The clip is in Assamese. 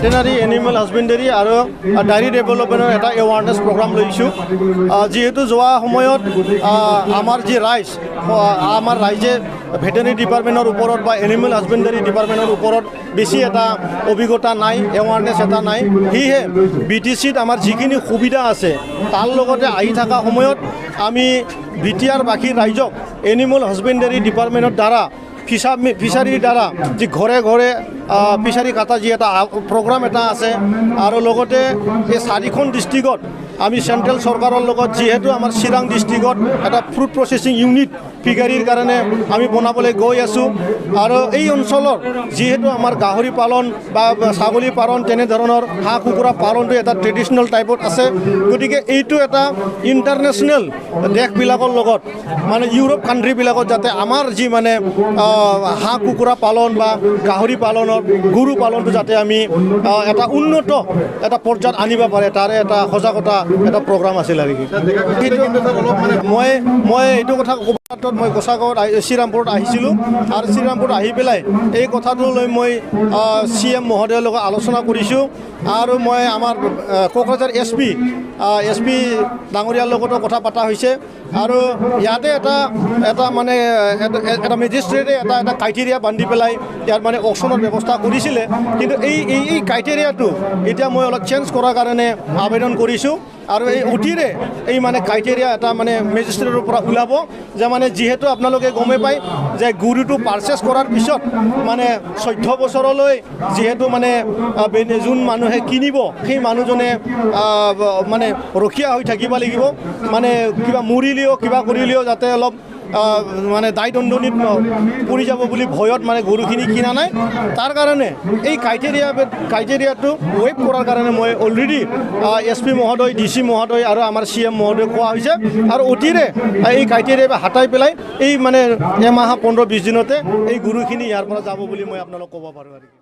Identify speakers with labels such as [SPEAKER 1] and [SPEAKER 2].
[SPEAKER 1] ভেটেনাৰী এনিমেল হাজবেণ্ডাৰী আৰু ডায়েৰী ডেভেলপমেণ্টৰ এটা এৱাৰনেছ প্ৰগ্ৰাম লৈছোঁ। যিহেতু যোৱা সময়ত আমাৰ যি আমাৰ ৰাইজে ভেটেনাৰী ডিপাৰ্টমেণ্টৰ ওপৰত বা এনিমেল হাজবেণ্ডাৰী ডিপাৰ্টমেণ্টৰ ওপৰত বেছি এটা অভিজ্ঞতা নাই, এৱাৰনেছ এটা নাই। সেয়েহে BTCত আমাৰ যিখিনি সুবিধা আছে তাৰ লগতে আহি থকা সময়ত আমি বিটিআৰ বাকী ৰাইজক এনিমেল হাজবেণ্ডাৰী ডিপাৰ্টমেণ্টৰ দ্বাৰা ফিচাৰীৰ দ্বাৰা যি ঘৰে ঘৰে ফিচাৰী কাটা যি এটা প্ৰগ্ৰাম এটা আছে আৰু লগতে এই 4খন ডিষ্ট্ৰিক্টত আমি চেণ্ট্ৰেল চৰকাৰৰ লগত যিহেতু আমাৰ চিৰাং ডিষ্ট্ৰিক্টত এটা ফ্ৰুট প্ৰচেছিং ইউনিট ফিচাৰীৰ কাৰণে আমি বনাবলৈ গৈ আছোঁ। আৰু এই অঞ্চলৰ যিহেতু আমাৰ গাহৰি পালন বা ছাগলী পালন তেনেধৰণৰ হাঁহ কুকুৰা পালনটো এটা ট্ৰেডিশ্যনেল টাইপত আছে। গতিকে এইটো এটা ইণ্টাৰনেশ্যনেল দেশবিলাকৰ লগত মানে ইউৰোপ কাণ্ট্ৰিবিলাকত যাতে আমাৰ যি মানে হাঁহ কুকুৰা পালন বা গাহৰি পালনৰ গৰু পালনটো যাতে আমি এটা উন্নত এটা পৰ্যায়ত আনিব পাৰে তাৰে এটা সজাগতা এটা প্ৰগ্ৰাম আছিল আৰু কি মই এইটো কথা মই গোসাইগাঁৱত শ্ৰীৰামপুৰত আহিছিলোঁ আৰু শ্ৰীৰামপুৰত আহি পেলাই এই কথাটো লৈ মই CM মহোদয়ৰ লগত আলোচনা কৰিছোঁ আৰু মই আমাৰ কোকৰাঝাৰ SP ডাঙৰীয়াৰ লগতো কথা পতা হৈছে আৰু ইয়াতে এটা মানে এটা মেজিষ্ট্ৰেটে এটা ক্ৰাইটেৰিয়া বান্ধি পেলাই ইয়াত মানে অকশ্যনৰ ব্যৱস্থা কৰিছিলে। কিন্তু এই ক্ৰাইটেৰিয়াটো এতিয়া মই অলপ চেঞ্জ কৰাৰ কাৰণে আবেদন কৰিছোঁ আৰু এই অতিৰে এই মানে ক্ৰাইটেৰিয়া এটা মানে মেজিষ্ট্ৰেটৰ পৰা ওলাব যে মানে যিহেতু আপোনালোকে গমে পায় যে গৰুটো পাৰ্চেছ কৰাৰ পিছত মানে 14 বছৰলৈ যিহেতু মানে যোন মানুহে কিনিব সেই মানুহজনে মানে ৰখীয়া হৈ থাকিব লাগিব, মানে কিবা মৰিলেও কিবা কৰিলেও যাতে অলপ মানে দায় দণ্ডনীত পৰি যাব বুলি ভয়ত মানে গৰুখিনি কিনা নাই। তাৰ কাৰণে এই ক্ৰাইটেৰিয়াটো ৱেইভ কৰাৰ কাৰণে মই অলৰেডি SP মহোদয় DC মহোদয় আৰু আমাৰ CM মহোদয় কোৱা হৈছে আৰু অতিৰে এই ক্ৰাইটেৰিয়া হাতাই পেলাই এই মানে এমাহ 15-20 দিনতে এই গৰুখিনি ইয়াৰ পৰা যাব বুলি মই আপোনালোক ক'ব পাৰোঁ আৰু